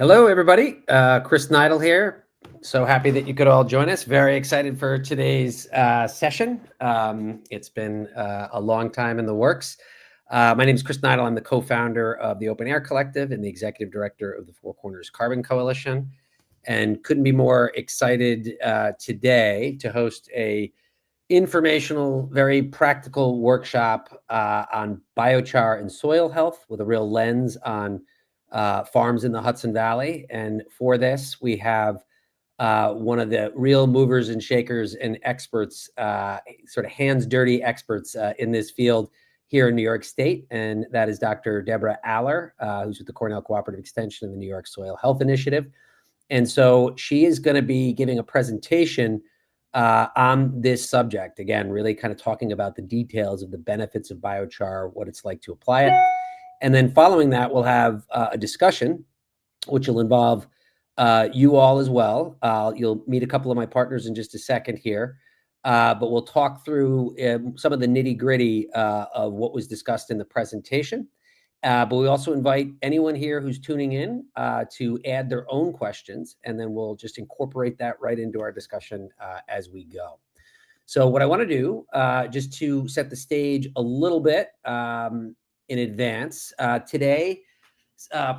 Hello, everybody. Chris Neidl here. So happy that you could all join us. Very excited for today's session. It's been a long time in the works. My name is Chris Neidl. I'm the co-founder of the Open Air Collective and the executive director of the Four Corners Carbon Coalition. And couldn't be more excited today to host a informational, very practical workshop on biochar and soil health with a real lens on farms in the Hudson Valley. And for this, we have one of the real movers and shakers and experts, sort of hands dirty experts in this field here in New York State. And that is Dr. Deborah Aller, who's with the Cornell Cooperative Extension and the New York Soil Health Initiative. And so she is going to be giving a presentation on this subject. Again, really kind of talking about the details of the benefits of biochar, what it's like to apply it. And then following that, we'll have a discussion, which will involve you all as well. You'll meet a couple of my partners in just a second here, but we'll talk through some of the nitty gritty of what was discussed in the presentation. But we also invite anyone here who's tuning in to add their own questions, and then we'll just incorporate that right into our discussion as we go. So what I want to do, just to set the stage a little bit in advance, today's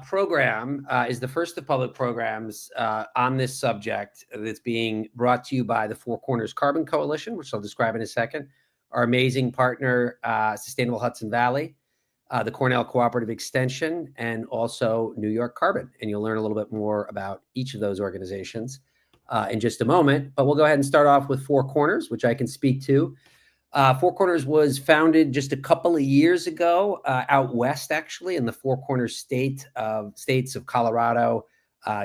program is the first of public programs on this subject that's being brought to you by the Four Corners Carbon Coalition, which I'll describe in a second, our amazing partner, Sustainable Hudson Valley, the Cornell Cooperative Extension, and also New York Carbon. And you'll learn a little bit more about each of those organizations in just a moment. But we'll go ahead and start off with Four Corners, which I can speak to. Four Corners was founded just a couple of years ago out west, actually, in the Four Corners states of Colorado,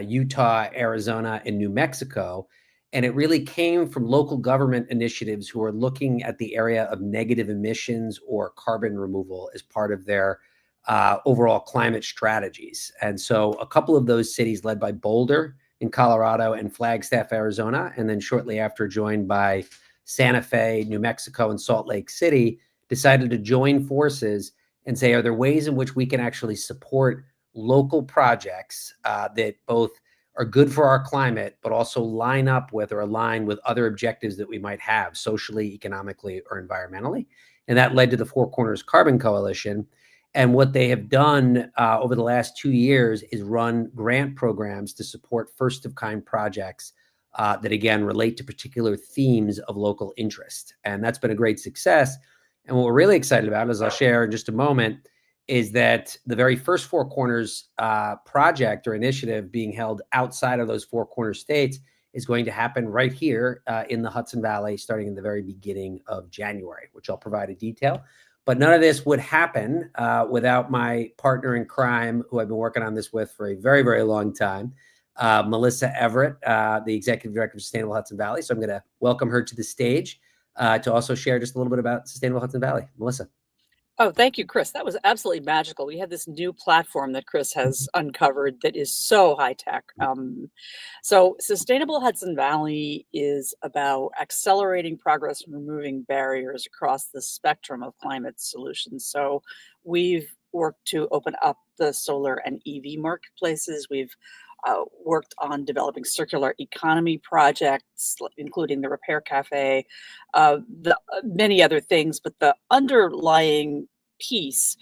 Utah, Arizona, and New Mexico. And it really came from local government initiatives who are looking at the area of negative emissions or carbon removal as part of their overall climate strategies. And so a couple of those cities led by Boulder in Colorado and Flagstaff, Arizona, and then shortly after joined by Santa Fe, New Mexico, and Salt Lake City, decided to join forces and say, are there ways in which we can actually support local projects that both are good for our climate, but also line up with or align with other objectives that we might have socially, economically, or environmentally. And that led to the Four Corners Carbon Coalition. And what they have done over the last 2 years is run grant programs to support first-of-kind projects that, again, relate to particular themes of local interest. And that's been a great success. And what we're really excited about, as I'll share in just a moment, is that the very first Four Corners project or initiative being held outside of those Four Corners states is going to happen right here in the Hudson Valley, starting in the very beginning of January, which I'll provide a detail. But none of this would happen without my partner in crime, who I've been working on this with for a very, very long time, Melissa Everett, the executive director of Sustainable Hudson Valley. So I'm going to welcome her to the stage to also share just a little bit about Sustainable Hudson Valley. Melissa. Oh, thank you, Chris. That was absolutely magical. We had this new platform that Chris has uncovered that is so high tech. So Sustainable Hudson Valley is about accelerating progress and removing barriers across the spectrum of climate solutions. So we've worked to open up the solar and EV marketplaces. We've worked on developing circular economy projects, including the Repair Cafe, many other things. But the underlying piece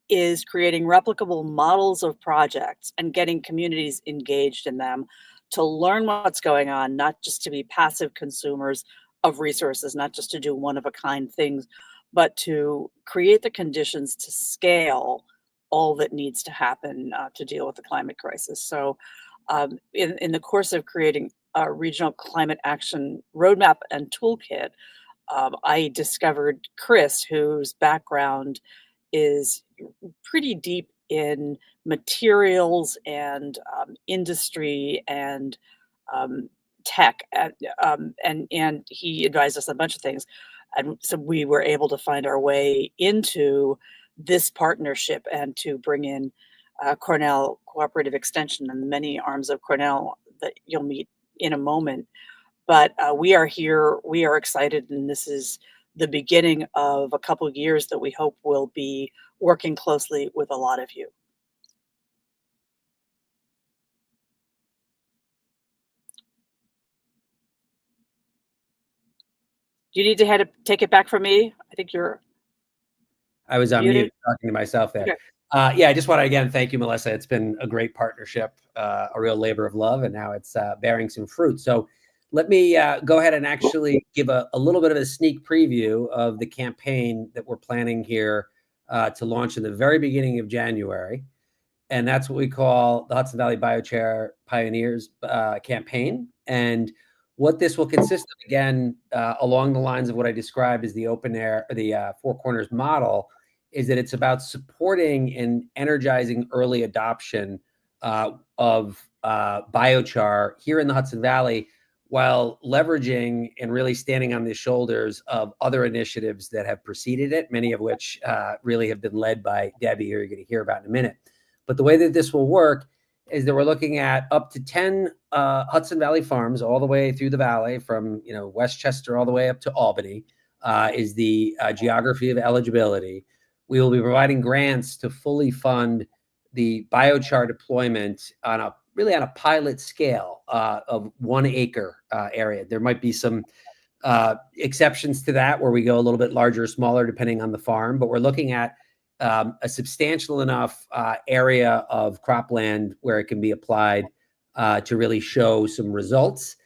is creating replicable models of projects and getting communities engaged in them to learn what's going on, not just to be passive consumers of resources, not just to do one-of-a-kind things, but to create the conditions to scale all that needs to happen to deal with the climate crisis. So in the course of creating a regional climate action roadmap and toolkit, I discovered Chris, whose background is pretty deep in materials and industry and tech, and he advised us on a bunch of things. And so we were able to find our way into this partnership and to bring in Cornell Cooperative Extension and many arms of Cornell that you'll meet in a moment. But we are here, we are excited, and this is the beginning of a couple of years that we hope will be working closely with a lot of you. Do you need to take it back from me? I think you're I was on muted. mute talking to myself there. Okay. Yeah, I just want to again thank you, Melissa. It's been a great partnership, a real labor of love, and now it's bearing some fruit. So let me go ahead and actually give a little bit of a sneak preview of the campaign that we're planning here to launch in the very beginning of January. And that's what we call the Hudson Valley Biochar Pioneers campaign. And what this will consist of, again, along the lines of what I described as the open air, the Four Corners model, is that it's about supporting and energizing early adoption of biochar here in the Hudson Valley, while leveraging and really standing on the shoulders of other initiatives that have preceded it, many of which really have been led by Debbie, who you're going to hear about in a minute. But the way that this will work is that we're looking at up to 10 Hudson Valley farms all the way through the valley, from Westchester all the way up to Albany, is the geography of eligibility. We will be providing grants to fully fund the biochar deployment on a pilot scale of 1 acre area. There might be some exceptions to that where we go a little bit larger or smaller depending on the farm, but we're looking at a substantial enough area of cropland where it can be applied to really show some results.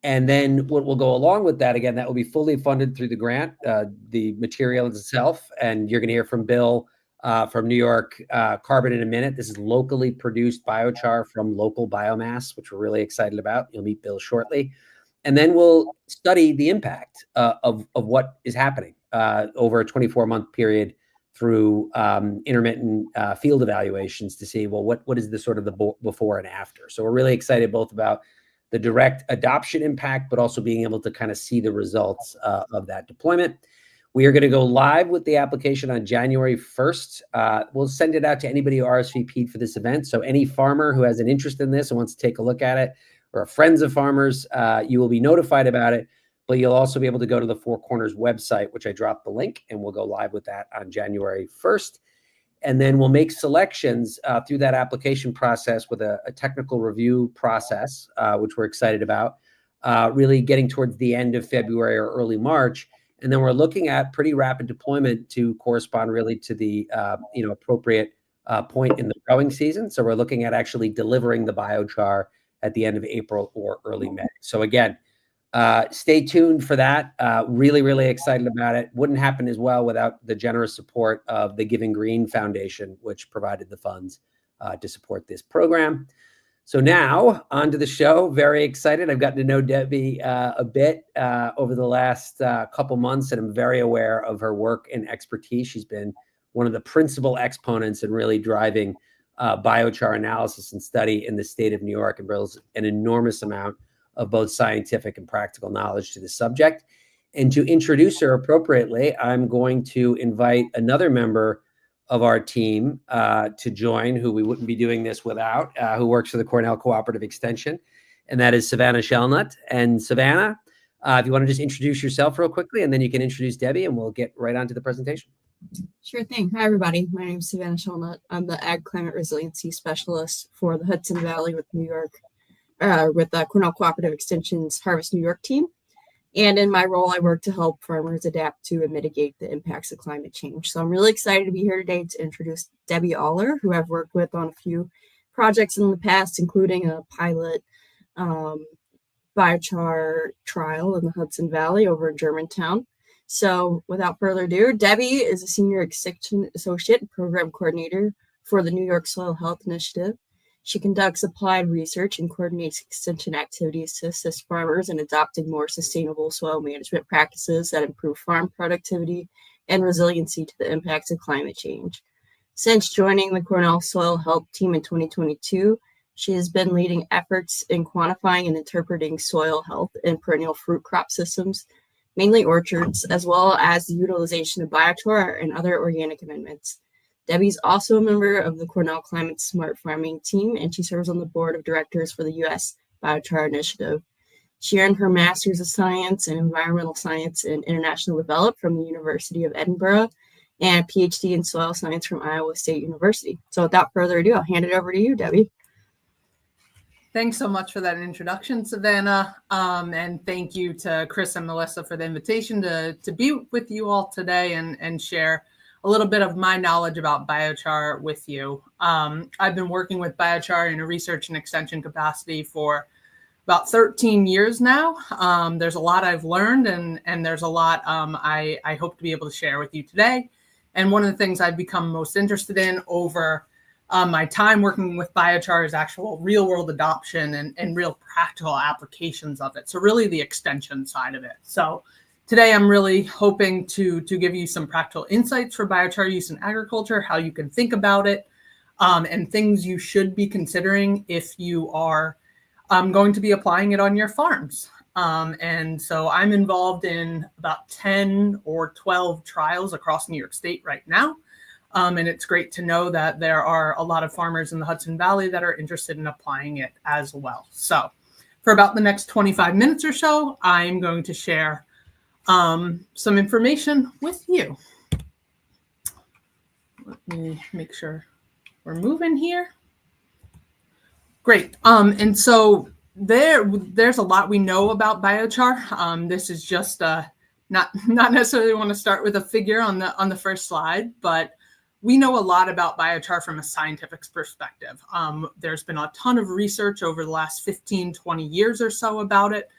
And then what will go along with that, again, that will be fully funded through the grant, the material itself. And you're going to hear from Bill from New York Carbon in a minute. This is locally produced biochar from local biomass, which we're really excited about. You'll meet Bill shortly. And then we'll study the impact of what is happening over a 24-month period through intermittent field evaluations to see, well, what is the sort of the before and after. So we're really excited both about the direct adoption impact, but also being able to kind of see the results of that deployment. We are going to go live with the application on January 1st. We'll send it out to anybody who RSVP'd for this event. So any farmer who has an interest in this and wants to take a look at it, or friends of farmers, you will be notified about it. But you'll also be able to go to the Four Corners website, which I dropped the link, and we'll go live with that on January 1st. And then we'll make selections through that application process with a technical review process, which we're excited about, really getting towards the end of February or early March. And then we're looking at pretty rapid deployment to correspond really to the appropriate point in the growing season. So we're looking at actually delivering the biochar at the end of April or early May. So again, stay tuned for that. Really, really excited about it. Wouldn't happen as well without the generous support of the Giving Green Foundation, which provided the funds to support this program. So now on to the show. Very excited. I've gotten to know Debbie a bit over the last couple months, and I'm very aware of her work and expertise. She's been one of the principal exponents in really driving biochar analysis and study in the state of New York, and brings an enormous amount of both scientific and practical knowledge to the subject. And to introduce her appropriately, I'm going to invite another member of our team to join, who we wouldn't be doing this without, who works for the Cornell Cooperative Extension, and that is Savannah Shelnut. And Savannah, if you want to just introduce yourself real quickly, and then you can introduce Debbie, and we'll get right on to the presentation. Sure thing. Hi, everybody. My name is Savannah Shelnut. I'm the Ag Climate Resiliency Specialist for the Hudson Valley with the Cornell Cooperative Extension's Harvest New York team. And in my role, I work to help farmers adapt to and mitigate the impacts of climate change. So I'm really excited to be here today to introduce Debbie Aller, who I've worked with on a few projects in the past, including a pilot biochar trial in the Hudson Valley over in Germantown. So without further ado, Debbie is a Senior Extension Associate and Program Coordinator for the New York Soil Health Initiative. She conducts applied research and coordinates extension activities to assist farmers in adopting more sustainable soil management practices that improve farm productivity and resiliency to the impacts of climate change. Since joining the Cornell Soil Health team in 2022, she has been leading efforts in quantifying and interpreting soil health in perennial fruit crop systems, mainly orchards, as well as the utilization of biochar and other organic amendments. Debbie's also a member of the Cornell Climate Smart Farming team, and she serves on the board of directors for the U.S. Biochar Initiative. She earned her Master's of Science in Environmental Science and International Development from the University of Edinburgh and a Ph.D. in Soil Science from Iowa State University. So without further ado, I'll hand it over to you, Debbie. Thanks so much for that introduction, Savannah. And thank you to Chris and Melissa for the invitation to be with you all today and share a little bit of my knowledge about biochar with you. I've been working with biochar in a research and extension capacity for about 13 years now. There's a lot I've learned and there's a lot I hope to be able to share with you today. And one of the things I've become most interested in over my time working with biochar is actual real world adoption and real practical applications of it. So really the extension side of it. So today I'm really hoping to give you some practical insights for biochar use in agriculture, how you can think about it, and things you should be considering if you are going to be applying it on your farms. And so I'm involved in about 10 or 12 trials across New York State right now. And it's great to know that there are a lot of farmers in the Hudson Valley that are interested in applying it as well. So for about the next 25 minutes or so, I'm going to share some information with you. Let me make sure we're moving here. Great. And so there's a lot we know about biochar. This is just not necessarily want to start with a figure on the first slide, but we know a lot about biochar from a scientific perspective. There's been a ton of research over the last 15, 20 years or so about it.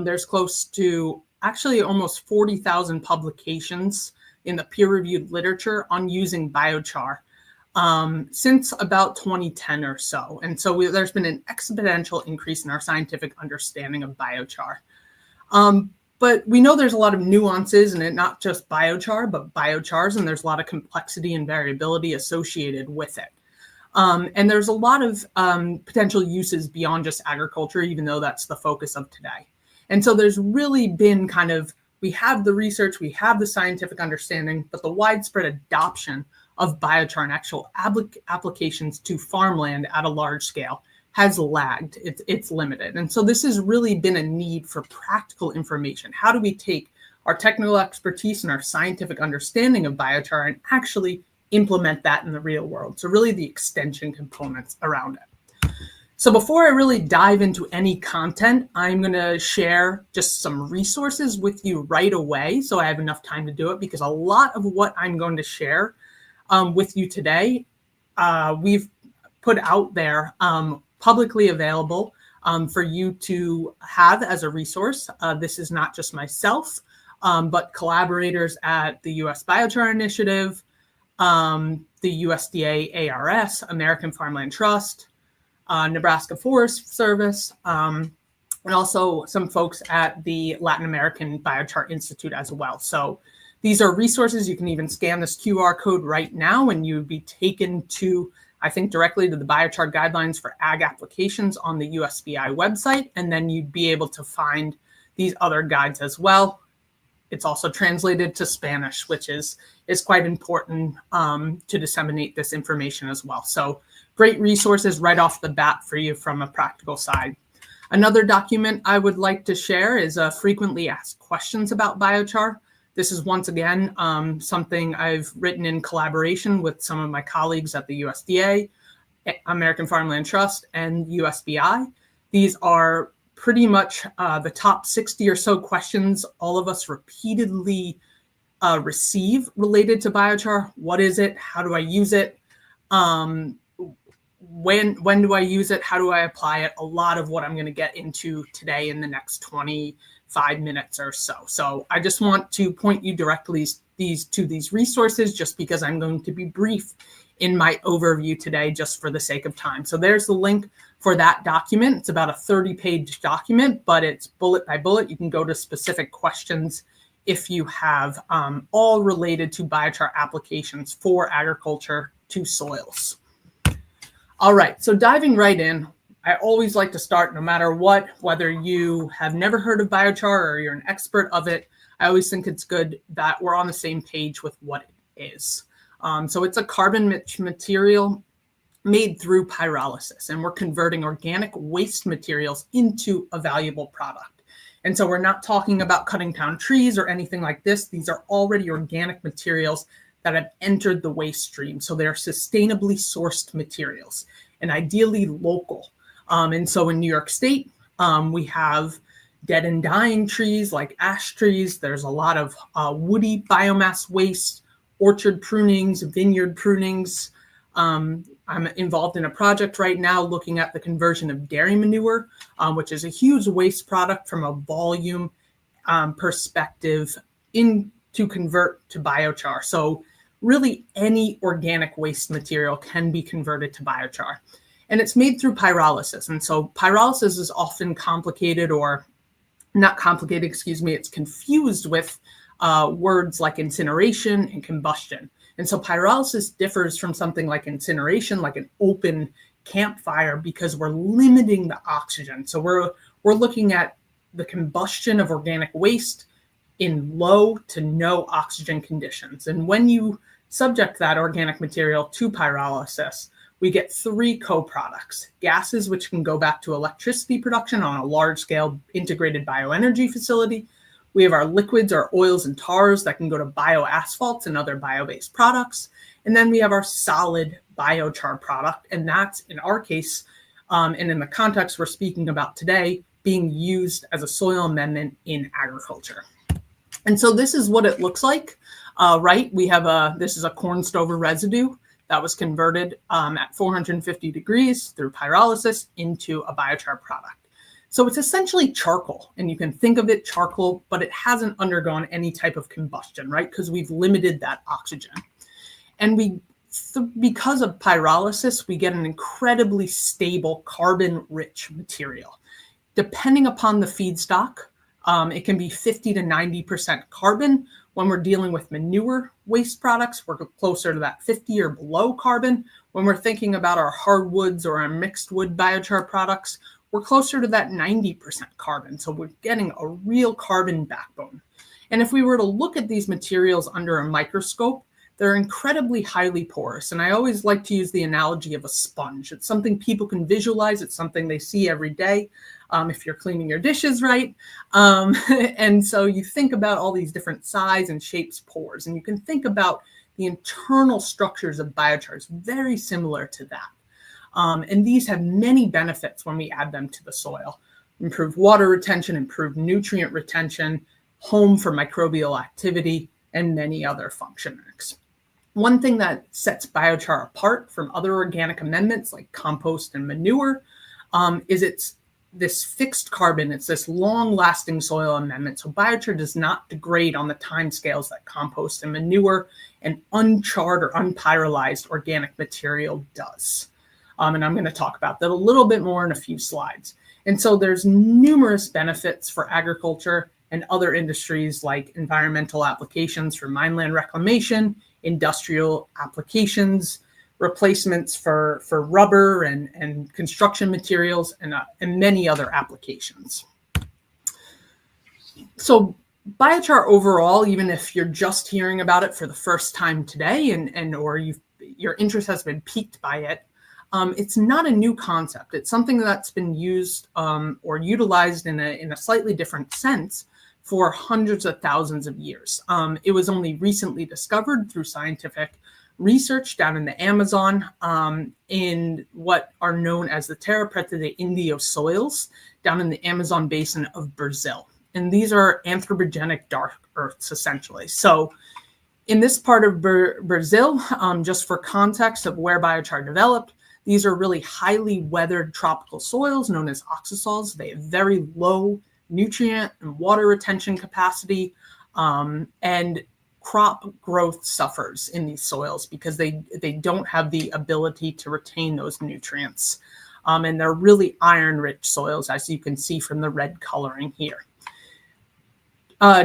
There's close to actually almost 40,000 publications in the peer-reviewed literature on using biochar since about 2010 or so. And so there's been an exponential increase in our scientific understanding of biochar. But we know there's a lot of nuances in it, not just biochar, but biochars, and there's a lot of complexity and variability associated with it. And there's a lot of potential uses beyond just agriculture, even though that's the focus of today. And so there's really been we have the research, we have the scientific understanding, but the widespread adoption of biochar and actual applications to farmland at a large scale has lagged. It's limited. And so this has really been a need for practical information. How do we take our technical expertise and our scientific understanding of biochar and actually implement that in the real world? So really the extension components around it. So before I really dive into any content, I'm going to share just some resources with you right away so I have enough time to do it, because a lot of what I'm going to share with you today, we've put out there publicly available for you to have as a resource. This is not just myself, but collaborators at the U.S. Biochar Initiative, the USDA ARS, American Farmland Trust, Nebraska Forest Service, and also some folks at the Latin American Biochar Institute as well. So these are resources. You can even scan this QR code right now and you'd be taken to, I think, directly to the biochar guidelines for ag applications on the USBI website. And then you'd be able to find these other guides as well. It's also translated to Spanish, which is quite important to disseminate this information as well. So great resources right off the bat for you from a practical side. Another document I would like to share is frequently asked questions about biochar. This is once again something I've written in collaboration with some of my colleagues at the USDA, American Farmland Trust, and USBI. These are pretty much the top 60 or so questions all of us repeatedly receive related to biochar. What is it? How do I use it? When do I use it? How do I apply it? A lot of what I'm going to get into today in the next 25 minutes or so. So I just want to point you directly to these resources, just because I'm going to be brief in my overview today, just for the sake of time. So there's the link for that document. It's about a 30-page document, but it's bullet by bullet. You can go to specific questions if you have, all related to biochar applications for agriculture to soils. All right, so diving right in, I always like to start, no matter what, whether you have never heard of biochar or you're an expert of it, I always think it's good that we're on the same page with what it is. So it's a carbon-rich material made through pyrolysis, and we're converting organic waste materials into a valuable product. And so we're not talking about cutting down trees or anything like this. These are already organic materials that have entered the waste stream. So they're sustainably sourced materials and ideally local. And so in New York State, we have dead and dying trees like ash trees. There's a lot of woody biomass waste, orchard prunings, vineyard prunings. I'm involved in a project right now looking at the conversion of dairy manure, which is a huge waste product from a volume perspective to convert to biochar. So really any organic waste material can be converted to biochar. And it's made through pyrolysis. And so pyrolysis is often complicated, or not complicated, excuse me, it's confused with words like incineration and combustion. And so pyrolysis differs from something like incineration, like an open campfire, because we're limiting the oxygen. So we're looking at the combustion of organic waste in low to no oxygen conditions. And when you subject that organic material to pyrolysis, we get three co-products: gases, which can go back to electricity production on a large-scale integrated bioenergy facility. We have our liquids, our oils and tars that can go to bioasphalts and other bio-based products. And then we have our solid biochar product, and that's, in our case, and in the context we're speaking about today, being used as a soil amendment in agriculture. And so this is what it looks like, right? We have this is a corn stover residue that was converted at 450 degrees through pyrolysis into a biochar product. So it's essentially charcoal, and you can think of it charcoal, but it hasn't undergone any type of combustion, right? Because we've limited that oxygen. And because of pyrolysis, we get an incredibly stable carbon-rich material. Depending upon the feedstock, it can be 50 to 90% carbon. When we're dealing with manure waste products, we're closer to that 50 or below carbon. When we're thinking about our hardwoods or our mixed wood biochar products, we're closer to that 90% carbon. So we're getting a real carbon backbone. And if we were to look at these materials under a microscope, they're incredibly highly porous. And I always like to use the analogy of a sponge. It's something people can visualize. It's something they see every day if you're cleaning your dishes right. And so you think about all these different size and shapes pores, and you can think about the internal structures of biochars very similar to that. And these have many benefits when we add them to the soil: improved water retention, improved nutrient retention, home for microbial activity, and many other functions. One thing that sets biochar apart from other organic amendments like compost and manure is it's this fixed carbon. It's this long-lasting soil amendment. So biochar does not degrade on the timescales that compost and manure and uncharred or unpyrolized organic material does. And I'm going to talk about that a little bit more in a few slides. And so there's numerous benefits for agriculture and other industries, like environmental applications for mineland reclamation, industrial applications, replacements for rubber and construction materials, and many other applications. So biochar overall, even if you're just hearing about it for the first time today or your interest has been piqued by it, it's not a new concept. It's something that's been used or utilized in a slightly different sense for hundreds of thousands of years. It was only recently discovered through scientific research down in the Amazon in what are known as the Terra Preta de Indio soils down in the Amazon basin of Brazil. And these are anthropogenic dark earths, essentially. So in this part of Brazil, just for context of where biochar developed, these are really highly weathered tropical soils known as oxisols. They have very low nutrient and water retention capacity, and crop growth suffers in these soils because they don't have the ability to retain those nutrients. And they're really iron-rich soils, as you can see from the red coloring here.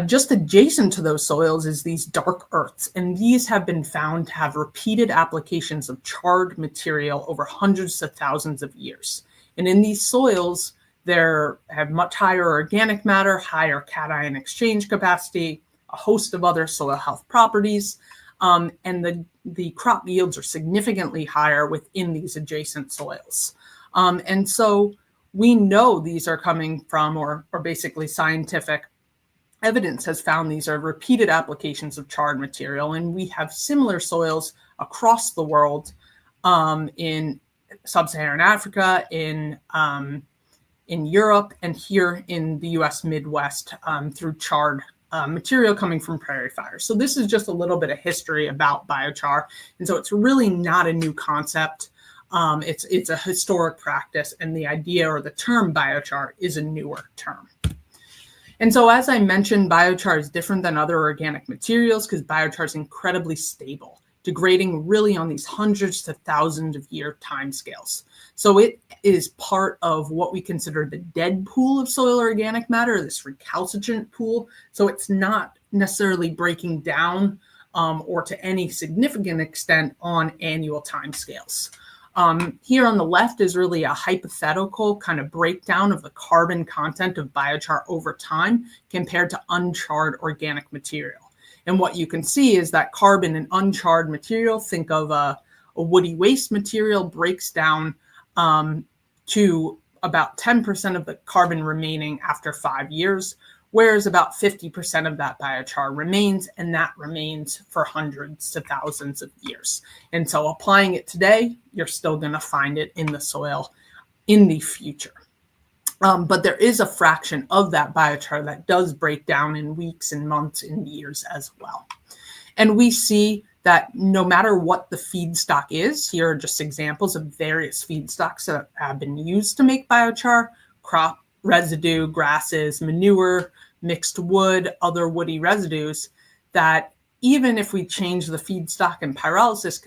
Just adjacent to those soils is these dark earths, and these have been found to have repeated applications of charred material over hundreds of thousands of years. And in these soils, they have much higher organic matter, higher cation exchange capacity, a host of other soil health properties, and the crop yields are significantly higher within these adjacent soils. And so we know these are coming from, or basically scientific evidence has found these are repeated applications of charred material, and we have similar soils across the world in sub-Saharan Africa, in Europe, and here in the US Midwest through charred material coming from prairie fires. So this is just a little bit of history about biochar. And so it's really not a new concept. It's a historic practice, and the idea or the term biochar is a newer term. And so, as I mentioned, biochar is different than other organic materials because biochar is incredibly stable, degrading really on these hundreds to thousands of year timescales. So it is part of what we consider the dead pool of soil organic matter, this recalcitrant pool. So it's not necessarily breaking down or to any significant extent on annual timescales. Here on the left is really a hypothetical kind of breakdown of the carbon content of biochar over time compared to uncharred organic material. And what you can see is that carbon in uncharred material, think of a woody waste material, breaks down to about 10% of the carbon remaining after 5 years, whereas about 50% of that biochar remains, and that remains for hundreds to thousands of years. And so applying it today, you're still going to find it in the soil in the future. But there is a fraction of that biochar that does break down in weeks and months and years as well. And we see that no matter what the feedstock is, here are just examples of various feedstocks that have been used to make biochar: crop residue, grasses, manure, mixed wood, other woody residues, that even if we change the feedstock and pyrolysis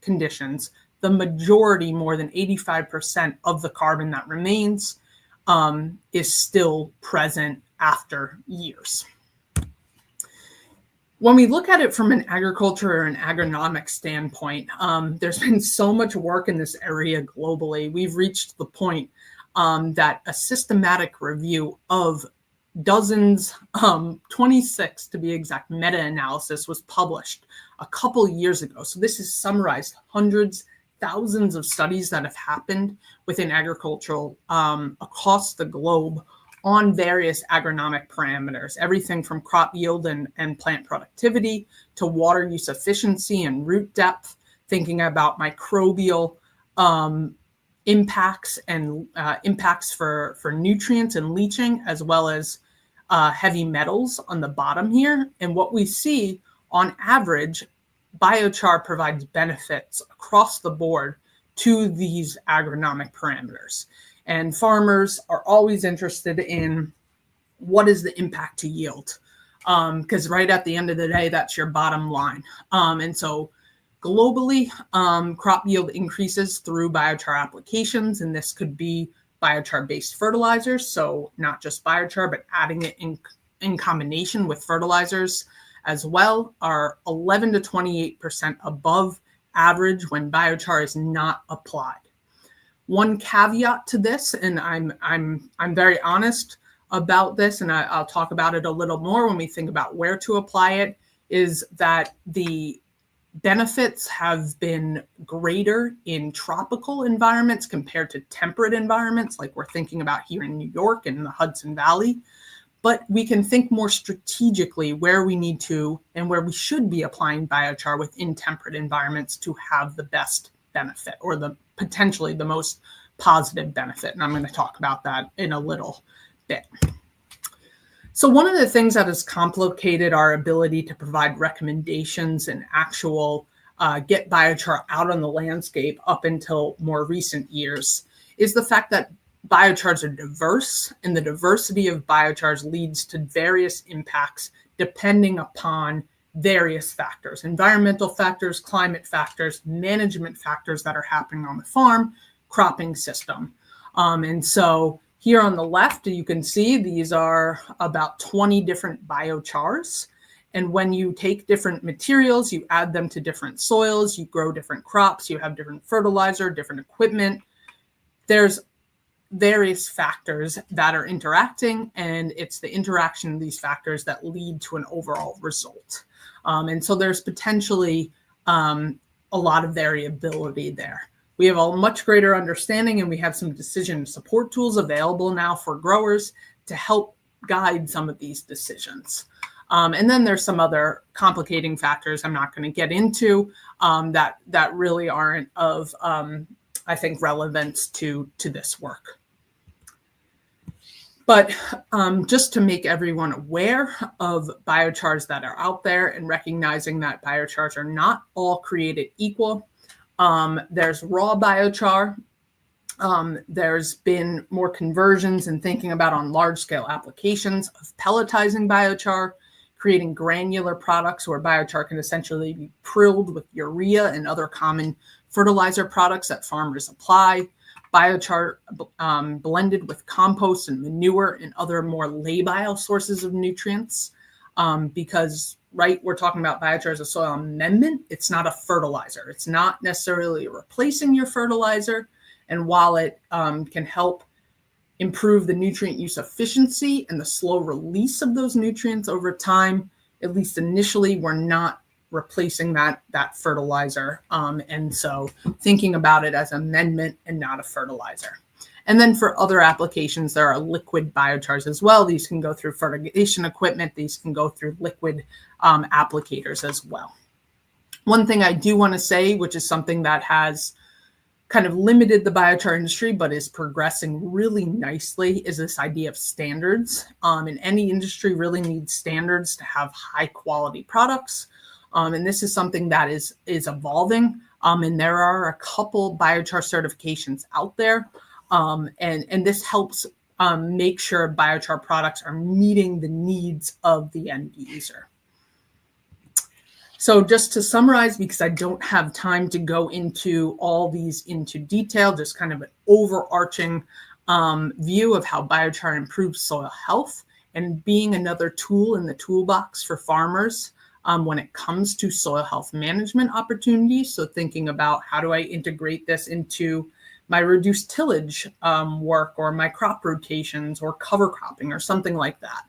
conditions, the majority, more than 85% of the carbon that remains is still present after years. When we look at it from an agriculture or an agronomic standpoint, there's been so much work in this area globally. We've reached the point that a systematic review of dozens, 26 to be exact, meta-analysis was published a couple years ago. So this has summarized hundreds, thousands of studies that have happened within agricultural across the globe on various agronomic parameters, everything from crop yield and plant productivity to water use efficiency and root depth, thinking about microbial impacts and impacts for nutrients and leaching, as well as heavy metals on the bottom here. And what we see on average, biochar provides benefits across the board to these agronomic parameters. And farmers are always interested in what is the impact to yield, because right at the end of the day, that's your bottom line. And so globally, crop yield increases through biochar applications, and this could be biochar-based fertilizers, so not just biochar, but adding it in combination with fertilizers as well, are 11 to 28% above average when biochar is not applied. One caveat to this, and I'm very honest about this, and I'll talk about it a little more when we think about where to apply it, is that the benefits have been greater in tropical environments compared to temperate environments, like we're thinking about here in New York and the Hudson Valley. But we can think more strategically where we need to and where we should be applying biochar within temperate environments to have the best benefit, or the potentially the most positive benefit. And I'm going to talk about that in a little bit. So one of the things that has complicated our ability to provide recommendations and actual get biochar out on the landscape up until more recent years is the fact that biochars are diverse, and the diversity of biochars leads to various impacts depending upon various factors: environmental factors, climate factors, management factors that are happening on the farm, cropping system. And so here on the left, you can see these are about 20 different biochars. And when you take different materials, you add them to different soils, you grow different crops, you have different fertilizer, different equipment. There's various factors that are interacting, and it's the interaction of these factors that lead to an overall result. And so there's potentially a lot of variability there. We have a much greater understanding, and we have some decision support tools available now for growers to help guide some of these decisions. And then there's some other complicating factors I'm not going to get into that really aren't of I think, relevance to this work. But just to make everyone aware of biochars that are out there and recognizing that biochars are not all created equal. There's raw biochar. There's been more conversions and thinking about on large scale applications of pelletizing biochar, creating granular products where biochar can essentially be prilled with urea and other common fertilizer products that farmers apply. Biochar blended with compost and manure and other more labile sources of nutrients, because, right, we're talking about biochar as a soil amendment. It's not a fertilizer. It's not necessarily replacing your fertilizer. And while it can help improve the nutrient use efficiency and the slow release of those nutrients over time, at least initially, we're not replacing that fertilizer. And so thinking about it as amendment and not a fertilizer. And then for other applications, there are liquid biochars as well. These can go through fertigation equipment. These can go through liquid applicators as well. One thing I do want to say, which is something that has kind of limited the biochar industry, but is progressing really nicely, is this idea of standards. And any industry really needs standards to have high quality products. And this is something that is evolving. And there are a couple biochar certifications out there. And this helps make sure biochar products are meeting the needs of the end user. So just to summarize, because I don't have time to go into all these into detail, just kind of an overarching view of how biochar improves soil health and being another tool in the toolbox for farmers when it comes to soil health management opportunities. So thinking about how do I integrate this into my reduced tillage work or my crop rotations or cover cropping or something like that.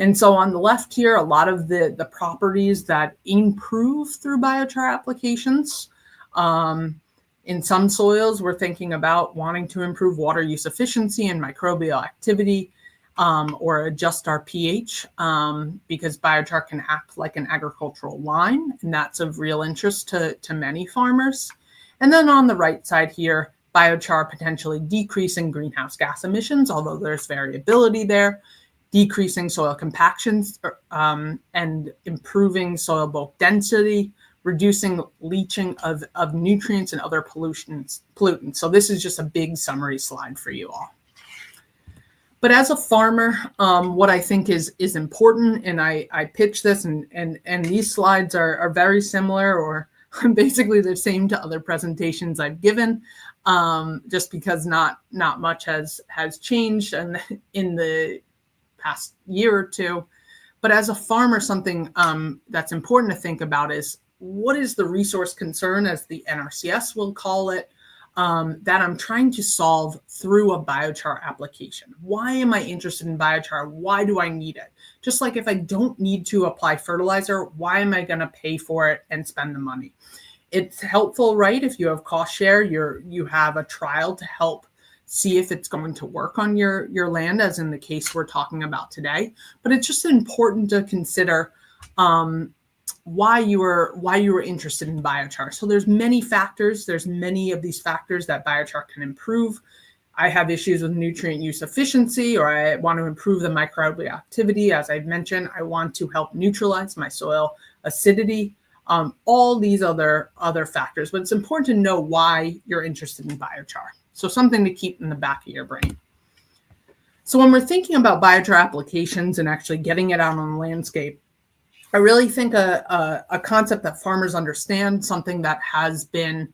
And so on the left here, a lot of the properties that improve through biochar applications. In some soils, we're thinking about wanting to improve water use efficiency and microbial activity, or adjust our pH, because biochar can act like an agricultural lime, and that's of real interest to many farmers. And then on the right side here, biochar potentially decreasing greenhouse gas emissions, although there's variability there, decreasing soil compactions and improving soil bulk density, reducing leaching of nutrients and other pollutants. So this is just a big summary slide for you all. But as a farmer, what I think is important, and I pitch this, and these slides are very similar or basically the same to other presentations I've given, just because not much has changed in the past year or two. But as a farmer, something that's important to think about is what is the resource concern, as the NRCS will call it, that I'm trying to solve through a biochar application. Why am I interested in biochar? Why do I need it? Just like if I don't need to apply fertilizer, why am I going to pay for it and spend the money? It's helpful, right? If you have cost share, you have a trial to help see if it's going to work on your land, as in the case we're talking about today. But it's just important to consider why you were interested in biochar. So there's many factors. There's many of these factors that biochar can improve. I have issues with nutrient use efficiency, or I want to improve the microbial activity. As I've mentioned, I want to help neutralize my soil acidity. All these other factors. But it's important to know why you're interested in biochar. So something to keep in the back of your brain. So when we're thinking about biochar applications and actually getting it out on the landscape, I really think a concept that farmers understand, something that has been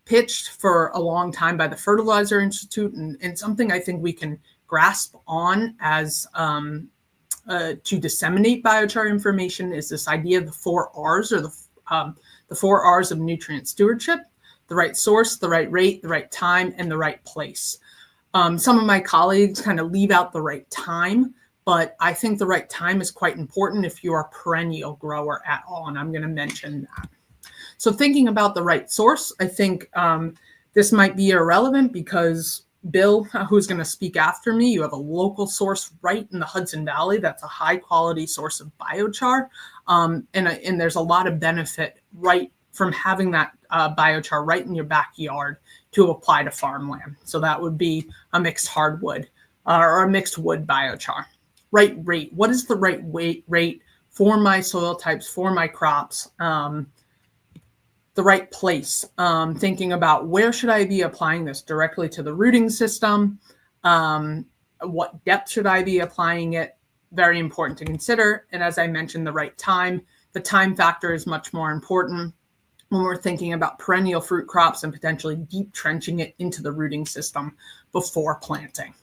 pitched for a long time by the Fertilizer Institute, and something I think we can grasp on as to disseminate biochar information, is this idea of the 4 R's, or the 4 R's of nutrient stewardship: the right source, the right rate, the right time, and the right place. Some of my colleagues kind of leave out the right time, but I think the right time is quite important if you're a perennial grower at all, and I'm going to mention that. So thinking about the right source, I think this might be irrelevant because Bill, who's going to speak after me, you have a local source right in the Hudson Valley that's a high quality source of biochar, and there's a lot of benefit right from having that biochar right in your backyard to apply to farmland. So that would be a mixed hardwood or a mixed wood biochar. Right rate. What is the right rate for my soil types, for my crops? The right place. Thinking about where should I be applying this directly to the rooting system? What depth should I be applying it? Very important to consider. And as I mentioned, the right time. The time factor is much more important when we're thinking about perennial fruit crops and potentially deep trenching it into the rooting system before planting.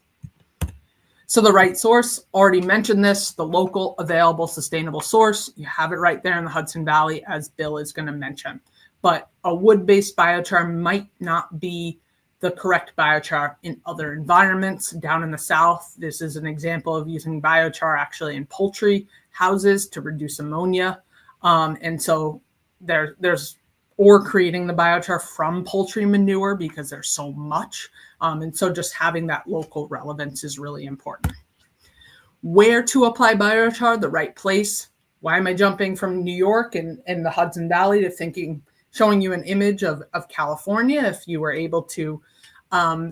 So the right source, already mentioned this, the local available sustainable source. You have it right there in the Hudson Valley, as Bill is going to mention. But a wood-based biochar might not be the correct biochar in other environments. Down in the South, this is an example of using biochar actually in poultry houses to reduce ammonia. And so or creating the biochar from poultry manure because there's so much. And so just having that local relevance is really important. Where to apply biochar, the right place. Why am I jumping from New York and the Hudson Valley to showing you an image of California, if you were able to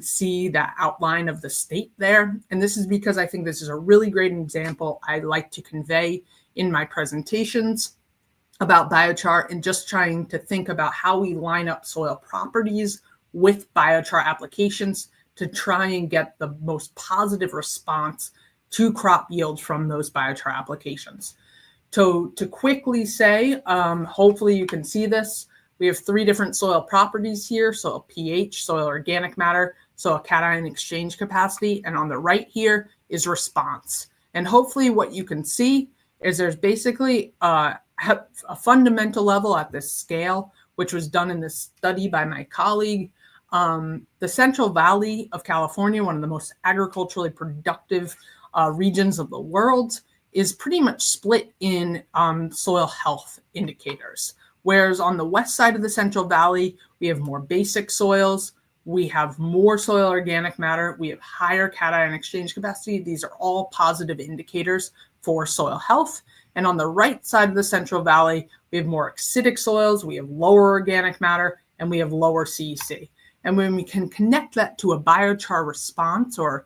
see that outline of the state there. And this is because I think this is a really great example I like to convey in my presentations about biochar and just trying to think about how we line up soil properties with biochar applications to try and get the most positive response to crop yield from those biochar applications. So to quickly say, hopefully you can see this, we have 3 different soil properties here. Soil pH, soil organic matter, soil cation exchange capacity, and on the right here is response. And hopefully what you can see is there's basically a fundamental level at this scale, which was done in this study by my colleague. The Central Valley of California, one of the most agriculturally productive regions of the world, is pretty much split in soil health indicators. Whereas on the west side of the Central Valley, we have more basic soils, we have more soil organic matter, we have higher cation exchange capacity. These are all positive indicators for soil health. And on the right side of the Central Valley, we have more acidic soils, we have lower organic matter, and we have lower CEC. And when we can connect that to a biochar response, the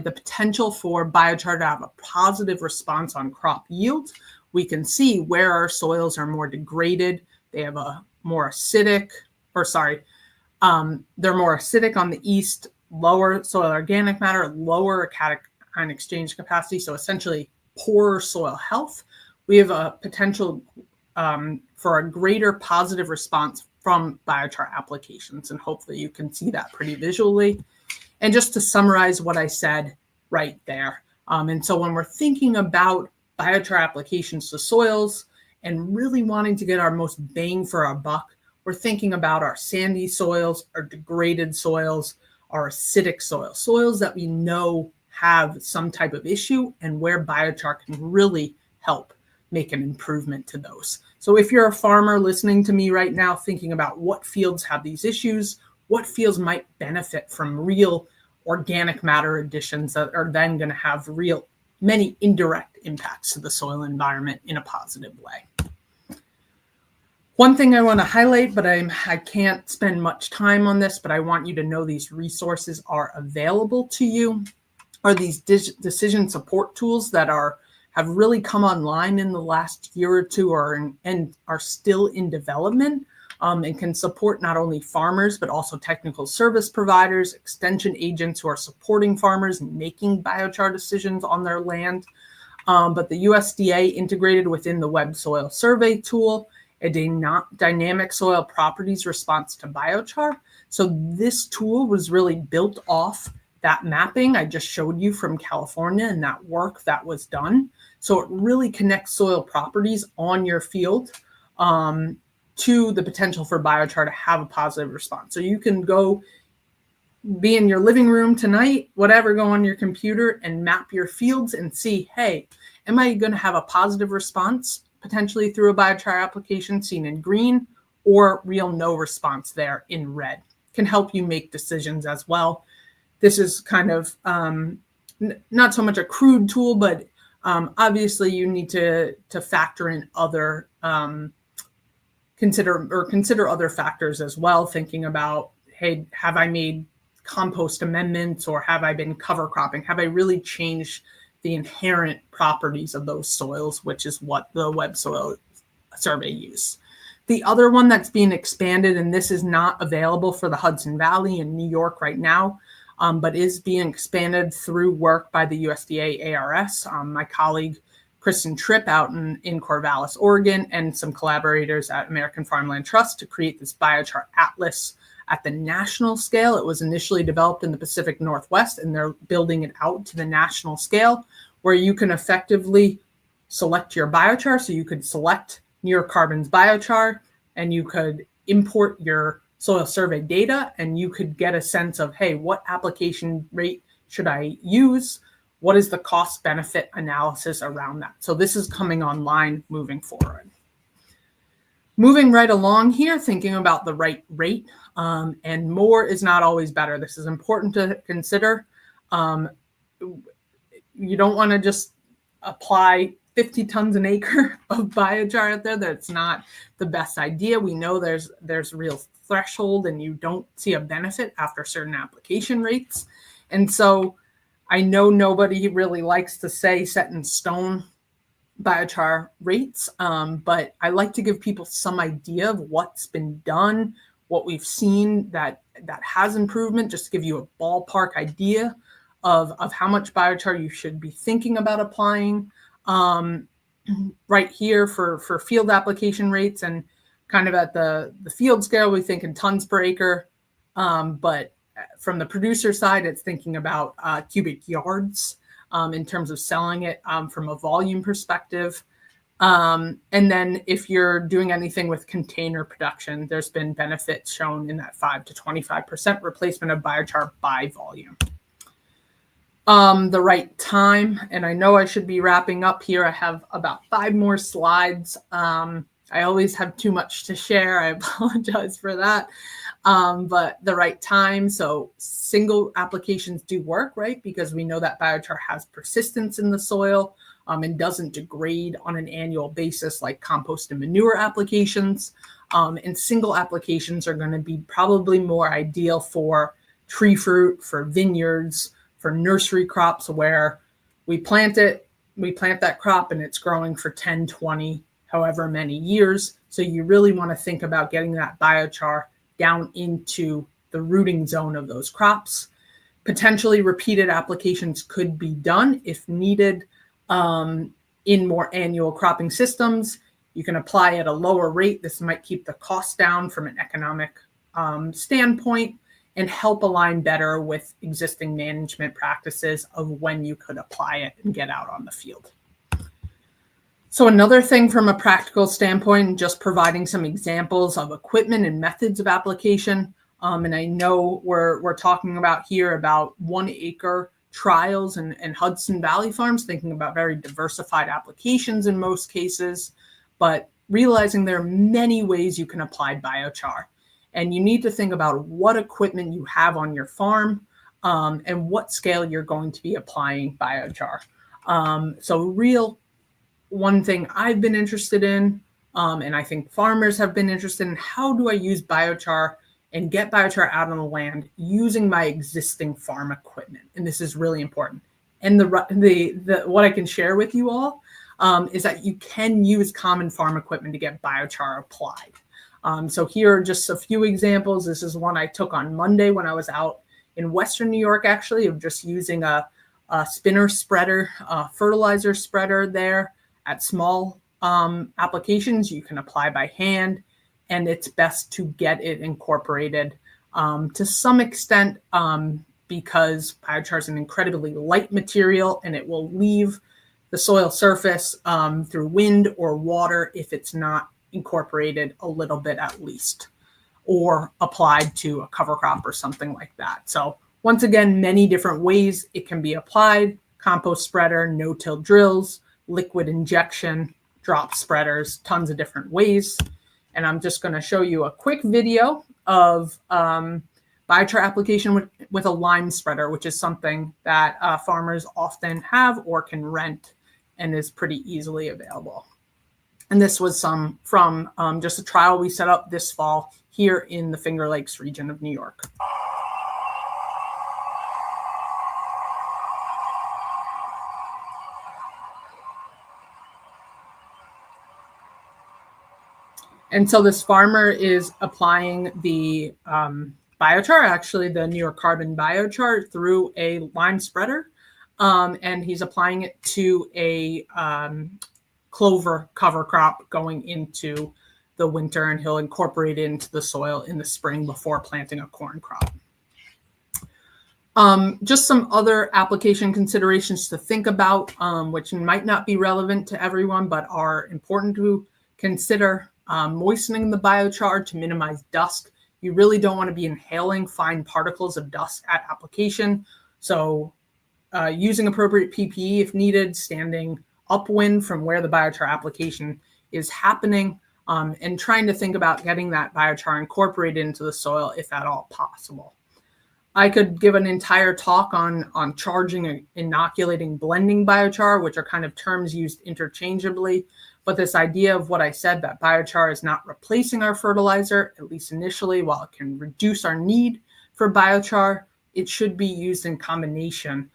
potential for biochar to have a positive response on crop yield, we can see where our soils are more degraded. They have a more acidic, they're more acidic on the east, lower soil organic matter, lower cation exchange capacity, so essentially poorer soil health. We have a potential for a greater positive response from biochar applications, and hopefully you can see that pretty visually. And just to summarize what I said right there. And so when we're thinking about biochar applications to soils and really wanting to get our most bang for our buck, we're thinking about our sandy soils, our degraded soils, our acidic soils, soils that we know have some type of issue and where biochar can really help make an improvement to those. So if you're a farmer listening to me right now, thinking about what fields have these issues, what fields might benefit from real organic matter additions that are then going to have many indirect impacts to the soil environment in a positive way. One thing I want to highlight, but I can't spend much time on this, but I want you to know these resources are available to you, are these decision support tools that have really come online in the last year or two and are still in development. And can support not only farmers, but also technical service providers, extension agents who are supporting farmers in making biochar decisions on their land. But the USDA integrated within the Web Soil Survey tool, a dynamic soil properties response to biochar. So this tool was really built off that mapping I just showed you from California and that work that was done. So it really connects soil properties on your field to the potential for biochar to have a positive response. So you can go be in your living room tonight, whatever, go on your computer and map your fields and see, hey, am I going to have a positive response potentially through a biochar application seen in green, or real no response there in red? Can help you make decisions as well. This is kind of not so much a crude tool, but obviously you need to factor in other consider other factors as well, thinking about, hey, have I made compost amendments, or have I been cover cropping? Have I really changed the inherent properties of those soils, which is what the web soil survey used. The other one that's being expanded, and this is not available for the Hudson Valley in New York right now, but is being expanded through work by the USDA ARS. My colleague Kristen Tripp out in Corvallis, Oregon, and some collaborators at American Farmland Trust to create this biochar atlas at the national scale. It was initially developed in the Pacific Northwest, and they're building it out to the national scale, where you can effectively select your biochar. So you could select New York Carbon's biochar, and you could import your soil survey data, and you could get a sense of, hey, what application rate should I use? What is the cost benefit analysis around that? So this is coming online moving forward. Moving right along here, thinking about the right rate, and more is not always better. This is important to consider. You don't want to just apply 50 tons an acre of biochar out there. That's not the best idea. We know there's real threshold, and you don't see a benefit after certain application rates. And so I know nobody really likes to say set in stone biochar rates, but I like to give people some idea of what's been done, what we've seen that has improvement, just to give you a ballpark idea of how much biochar you should be thinking about applying. Right here for field application rates, and kind of at the field scale, we think in tons per acre, but from the producer side, it's thinking about cubic yards in terms of selling it from a volume perspective. And then if you're doing anything with container production, there's been benefits shown in that 5 to 25% replacement of biochar by volume. The right time, and I know I should be wrapping up here. I have about 5 more slides. I always have too much to share. I apologize for that. But the right time, so single applications do work, right? Because we know that biochar has persistence in the soil and doesn't degrade on an annual basis like compost and manure applications. And single applications are going to be probably more ideal for tree fruit, for vineyards, for nursery crops, where we plant that crop and it's growing for 10, 20, however many years. So you really want to think about getting that biochar down into the rooting zone of those crops. Potentially repeated applications could be done if needed in more annual cropping systems. You can apply at a lower rate. This might keep the cost down from an economic standpoint and help align better with existing management practices of when you could apply it and get out on the field. So another thing from a practical standpoint, just providing some examples of equipment and methods of application. And I know we're talking about here about 1 acre trials and Hudson Valley farms, thinking about very diversified applications in most cases, but realizing there are many ways you can apply biochar. And you need to think about what equipment you have on your farm and what scale you're going to be applying biochar. So one thing I've been interested in, and I think farmers have been interested in, how do I use biochar and get biochar out on the land using my existing farm equipment? And this is really important. And what I can share with you all is that you can use common farm equipment to get biochar applied. So here are just a few examples. This is one I took on Monday when I was out in Western New York, actually, of just using a spinner spreader, fertilizer spreader there. At small applications, you can apply by hand, and it's best to get it incorporated to some extent because biochar is an incredibly light material, and it will leave the soil surface through wind or water if it's not incorporated a little bit at least, or applied to a cover crop or something like that. So once again, many different ways it can be applied: compost spreader, no-till drills, liquid injection, drop spreaders, tons of different ways. And I'm just going to show you a quick video of biochar application with a lime spreader, which is something that farmers often have or can rent and is pretty easily available. And this was some from just a trial we set up this fall here in the Finger Lakes region of New York. And so this farmer is applying the biochar, actually the New York Carbon biochar, through a lime spreader. And he's applying it to a clover cover crop going into the winter, and he'll incorporate it into the soil in the spring before planting a corn crop. Just some other application considerations to think about, which might not be relevant to everyone, but are important to consider. Moistening the biochar to minimize dust. You really don't want to be inhaling fine particles of dust at application. So using appropriate PPE if needed, standing upwind from where the biochar application is happening, and trying to think about getting that biochar incorporated into the soil if at all possible. I could give an entire talk on charging, inoculating, blending biochar, which are kind of terms used interchangeably. But this idea of what I said, that biochar is not replacing our fertilizer, at least initially, while it can reduce our need for biochar, it should be used in combination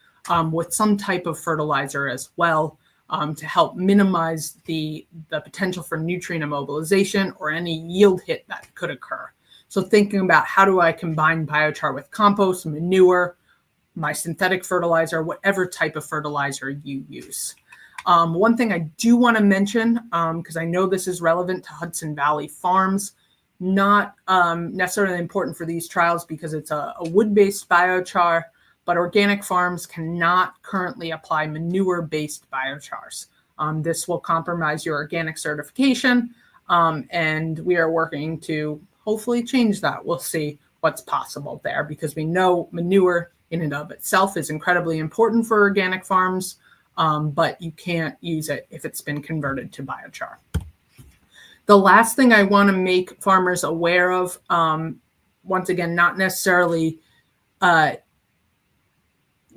with some type of fertilizer as well, to help minimize the potential for nutrient immobilization or any yield hit that could occur. So thinking about how do I combine biochar with compost, manure, my synthetic fertilizer, whatever type of fertilizer you use. One thing I do want to mention, because I know this is relevant to Hudson Valley farms, not necessarily important for these trials because it's a wood-based biochar, but organic farms cannot currently apply manure-based biochars. This will compromise your organic certification, and we are working to hopefully change that. We'll see what's possible there, because we know manure in and of itself is incredibly important for organic farms, but you can't use it if it's been converted to biochar. The last thing I want to make farmers aware of, once again, not necessarily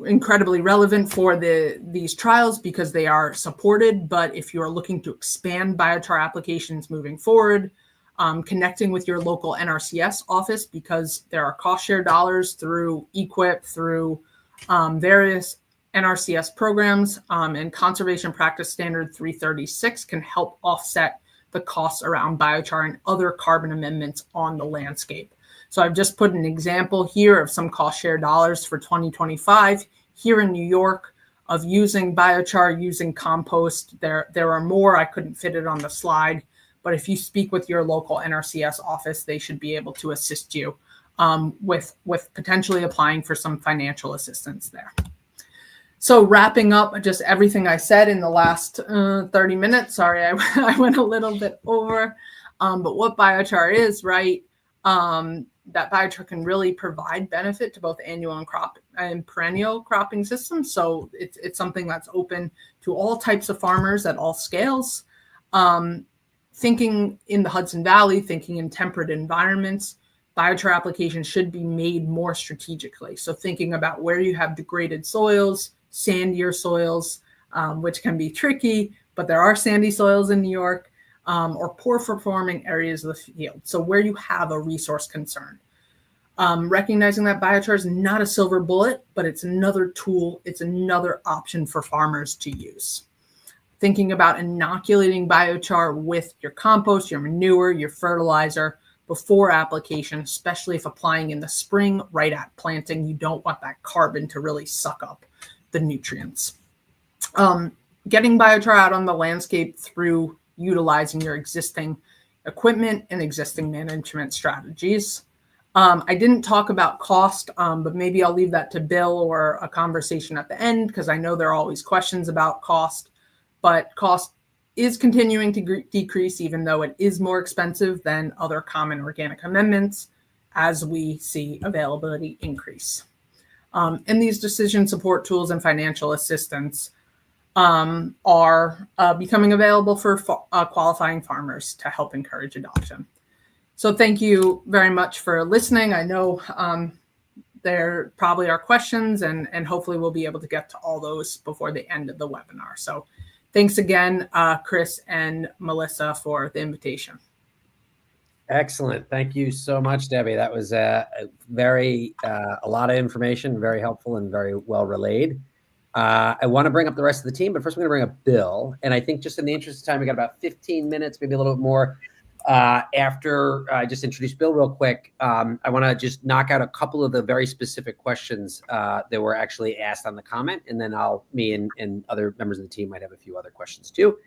incredibly relevant for these trials because they are supported, but if you're looking to expand biochar applications moving forward, connecting with your local NRCS office, because there are cost share dollars through EQIP, through various NRCS programs, and Conservation Practice Standard 336 can help offset the costs around biochar and other carbon amendments on the landscape. So I've just put an example here of some cost share dollars for 2025 here in New York of using biochar, using compost. There are more. I couldn't fit it on the slide, but if you speak with your local NRCS office, they should be able to assist you with potentially applying for some financial assistance there. So wrapping up just everything I said in the last 30 minutes, sorry, I went a little bit over, but what biochar is, right? That biochar can really provide benefit to both annual and perennial cropping systems. So it's something that's open to all types of farmers at all scales. Thinking in the Hudson Valley, thinking in temperate environments, biochar applications should be made more strategically. So thinking about where you have degraded soils, sandier soils, which can be tricky, but there are sandy soils in New York, or poor performing areas of the field. So where you have a resource concern. Recognizing that biochar is not a silver bullet, but it's another tool, it's another option for farmers to use. Thinking about inoculating biochar with your compost, your manure, your fertilizer before application, especially if applying in the spring right at planting. You don't want that carbon to really suck up the nutrients. Getting biochar out on the landscape through utilizing your existing equipment and existing management strategies. I didn't talk about cost, but maybe I'll leave that to Bill or a conversation at the end, because I know there are always questions about cost, but cost is continuing to decrease, even though it is more expensive than other common organic amendments as we see availability increase. And these decision support tools and financial assistance are becoming available for qualifying farmers to help encourage adoption. So thank you very much for listening. I know there probably are questions, and hopefully we'll be able to get to all those before the end of the webinar. So thanks again, Chris and Melissa, for the invitation. Excellent. Thank you so much, Debbie. That was a lot of information, very helpful and very well relayed. I want to bring up the rest of the team, but first we're going to bring up Bill. And I think just in the interest of time, we got about 15 minutes, maybe a little bit more. After I just introduce Bill real quick, I want to just knock out a couple of the very specific questions that were actually asked on the comment. And then me and other members of the team might have a few other questions too.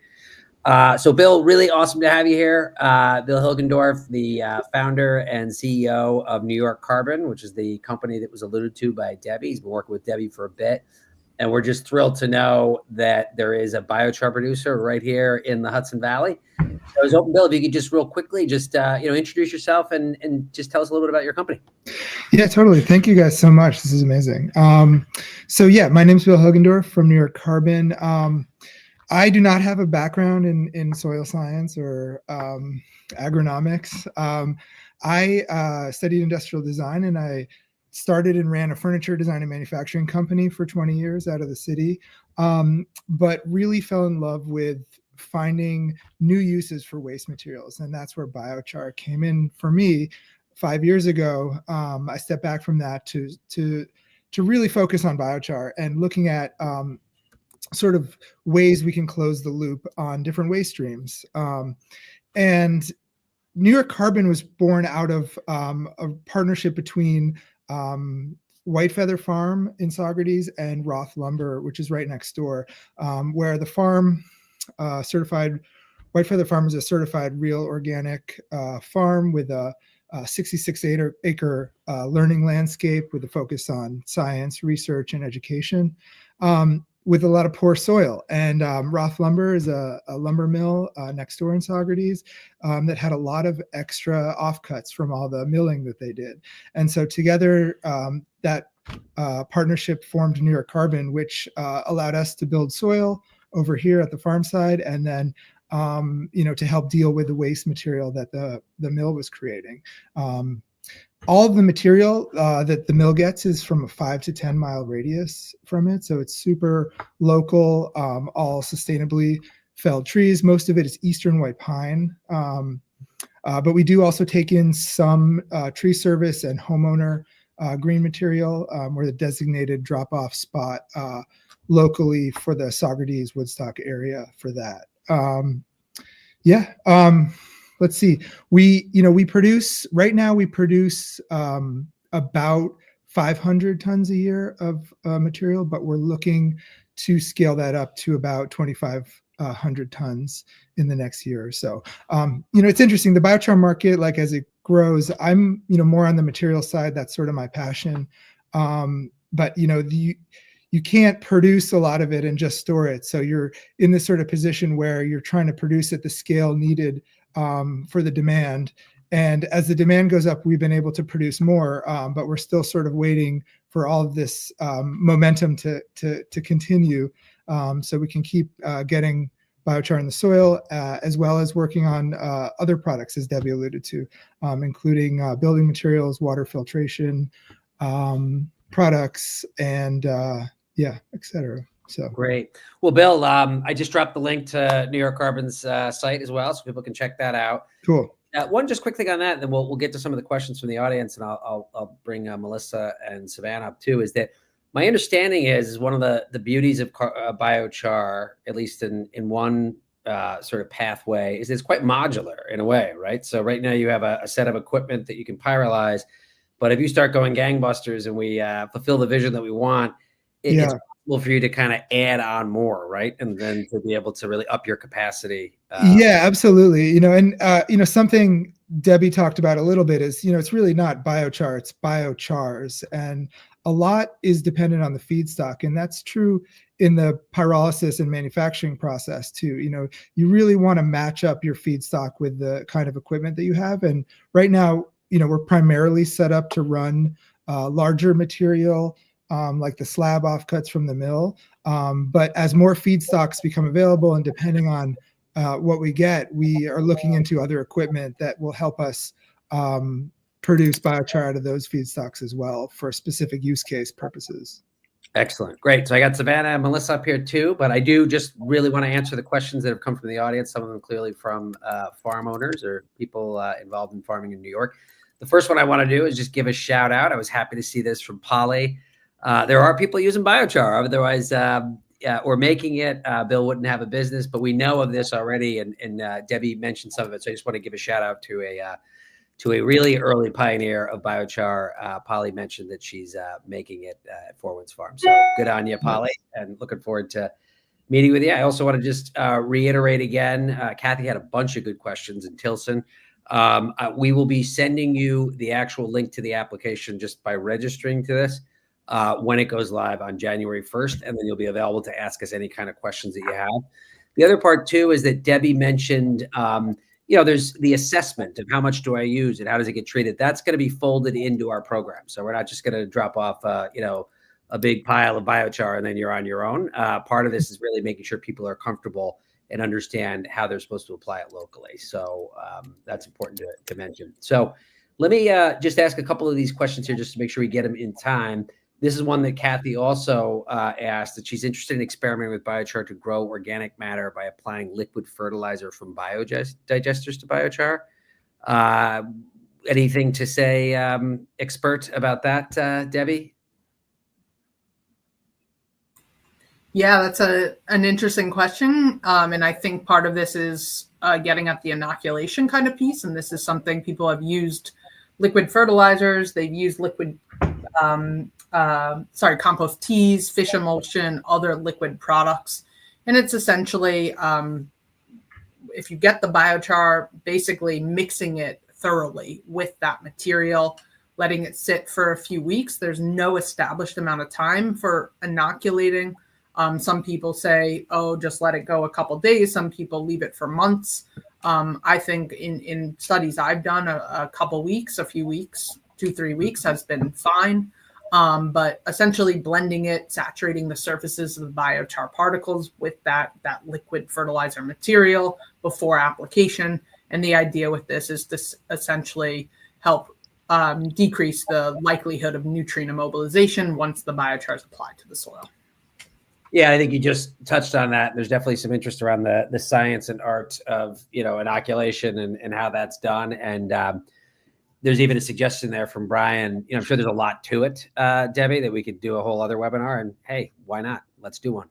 So Bill, really awesome to have you here. Bill Hilgendorf, the founder and CEO of New York Carbon, which is the company that was alluded to by Debbie. He's been working with Debbie for a bit. And we're just thrilled to know that there is a biochar producer right here in the Hudson Valley. So I was hoping, Bill, if you could just real quickly just introduce yourself and just tell us a little bit about your company. Yeah, totally. Thank you guys so much. This is amazing. So yeah, my name's Bill Hilgendorf from New York Carbon. I do not have a background in soil science or agronomics. I studied industrial design, and I started and ran a furniture design and manufacturing company for 20 years out of the city, but really fell in love with finding new uses for waste materials. And that's where biochar came in for me 5 years ago. I stepped back from that to really focus on biochar and looking at sort of ways we can close the loop on different waste streams. And New York Carbon was born out of a partnership between White Feather Farm in Saugerties and Roth Lumber, which is right next door, where the farm White Feather Farm is a certified real organic farm with a 66-acre learning landscape with a focus on science, research, and education, with a lot of poor soil. And Roth Lumber is a lumber mill next door in Saugerties that had a lot of extra offcuts from all the milling that they did. And so together, that partnership formed New York Carbon, which allowed us to build soil over here at the farm side, and then to help deal with the waste material that the mill was creating. All of the material that the mill gets is from a 5 to 10 mile radius from it. So it's super local, all sustainably felled trees. Most of it is eastern white pine. But we do also take in some tree service and homeowner green material. We're the designated drop-off spot locally for the Saugerties, Woodstock area for that. Let's see. We produce right now. We produce about 500 tons a year of material, but we're looking to scale that up to about 2,500 tons in the next year or so. It's interesting. The biochar market, like as it grows, I'm more on the material side. That's sort of my passion. But you can't produce a lot of it and just store it. So you're in this sort of position where you're trying to produce at the scale needed for the demand. And as the demand goes up, we've been able to produce more, but we're still sort of waiting for all of this momentum to continue, so we can keep getting biochar in the soil, as well as working on other products, as Debbie alluded to, including building materials, water filtration products, and et cetera. So great. Well, Bill, I just dropped the link to New York Carbon's site as well, so people can check that out. Cool. One just quick thing on that, and then we'll get to some of the questions from the audience, and I'll bring Melissa and Savannah up too. Is that my understanding is one of the beauties of biochar, at least in one sort of pathway, is it's quite modular in a way, right? So right now you have a set of equipment that you can pyrolyze, but if you start going gangbusters and we fulfill the vision that we want, it's possible for you to kind of add on more, right? And then to be able to really up your capacity. Yeah, absolutely. Something Debbie talked about a little bit is, it's really not biochar, it's biochars. And a lot is dependent on the feedstock. And that's true in the pyrolysis and manufacturing process too. You really want to match up your feedstock with the kind of equipment that you have. And right now, we're primarily set up to run larger material, like the slab offcuts from the mill. But as more feedstocks become available, and depending on what we get, we are looking into other equipment that will help us produce biochar out of those feedstocks as well for specific use case purposes. Excellent. Great. So I got Savannah and Melissa up here too, but I do just really want to answer the questions that have come from the audience, some of them clearly from farm owners or people involved in farming in New York. The first one I want to do is just give a shout out. I was happy to see this from Polly. There are people using biochar, otherwise, or making it. Bill wouldn't have a business, but we know of this already, and Debbie mentioned some of it. So I just want to give a shout out to a really early pioneer of biochar. Polly mentioned that she's making it at Four Winds Farm. So good on you, Polly, and looking forward to meeting with you. I also want to just reiterate again, Kathy had a bunch of good questions in Tilson. We will be sending you the actual link to the application just by registering to this when it goes live on January 1st, and then you'll be available to ask us any kind of questions that you have. The other part too is that Debbie mentioned, there's the assessment of how much do I use and how does it get treated. That's going to be folded into our program. So we're not just going to drop off, a big pile of biochar and then you're on your own. Part of this is really making sure people are comfortable and understand how they're supposed to apply it locally. So that's important to mention. So let me just ask a couple of these questions here just to make sure we get them in time. This is one that Kathy also asked, that she's interested in experimenting with biochar to grow organic matter by applying liquid fertilizer from biodigesters to biochar. Anything to say, expert, about that, Debbie? Yeah, that's an interesting question. And I think part of this is getting at the inoculation kind of piece. And this is something people have used liquid fertilizers. They've used liquid, compost teas, fish emulsion, other liquid products. And it's essentially, if you get the biochar, basically mixing it thoroughly with that material, letting it sit for a few weeks. There's no established amount of time for inoculating. Some people say, oh, just let it go a couple days. Some people leave it for months. I think in studies I've done, a couple weeks, a few weeks, 2-3 weeks has been fine. But essentially blending it, saturating the surfaces of the biochar particles with that liquid fertilizer material before application. And the idea with this is to essentially help decrease the likelihood of nutrient immobilization once the biochar is applied to the soil. Yeah, I think you just touched on that. There's definitely some interest around the science and art of, inoculation and how that's done. And there's even a suggestion there from Brian. I'm sure there's a lot to it, Debbie, that we could do a whole other webinar. And hey, why not? Let's do one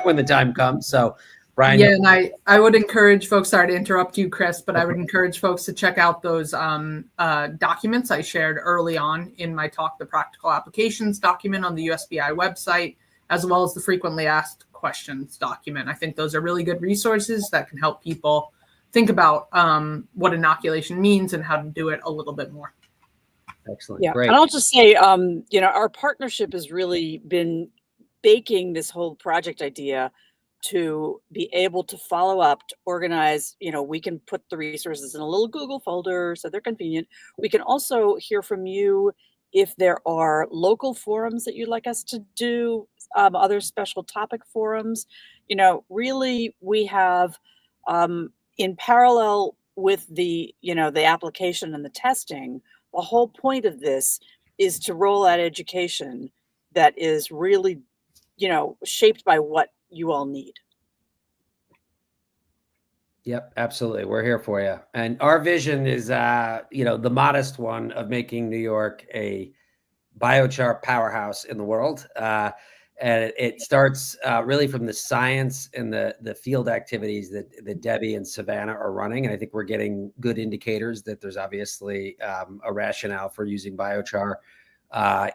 when the time comes. So, Brian. Yeah, and I would encourage folks, sorry to interrupt you, Chris, but I would encourage folks to check out those documents I shared early on in my talk, the practical applications document on the USBI website, as well as the frequently asked questions document. I think those are really good resources that can help people think about what inoculation means and how to do it a little bit more. Excellent. Yeah, Great. and I'll just say, our partnership has really been baking this whole project idea to be able to follow up, to organize. We can put the resources in a little Google folder so they're convenient. We can also hear from you if there are local forums that you'd like us to do, other special topic forums. Really, we have, in parallel with the application and the testing, the whole point of this is to roll out education that is really, shaped by what you all need. Yep, absolutely. We're here for you. And our vision is, the modest one of making New York a biochar powerhouse in the world. And it starts really from the science and the field activities that Debbie and Savannah are running. And I think we're getting good indicators that there's obviously a rationale for using biochar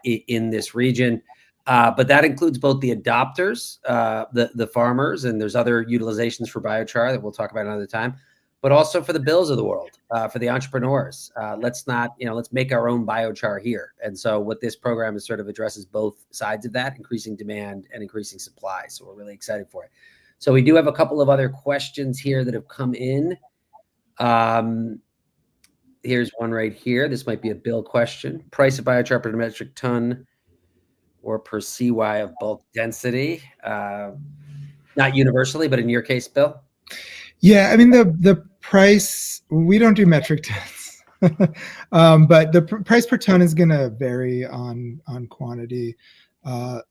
in this region. But that includes both the adopters, the farmers, and there's other utilizations for biochar that we'll talk about another time, but also for the Bills of the world, for the entrepreneurs. Let's make our own biochar here. And so what this program is sort of addresses both sides of that, increasing demand and increasing supply. So we're really excited for it. So we do have a couple of other questions here that have come in. Here's one right here. This might be a Bill question. Price of biochar per metric ton or per CY of bulk density. Not universally, but in your case, Bill? Yeah, I mean, the price, we don't do metric tons, but the price per ton is going to vary on quantity.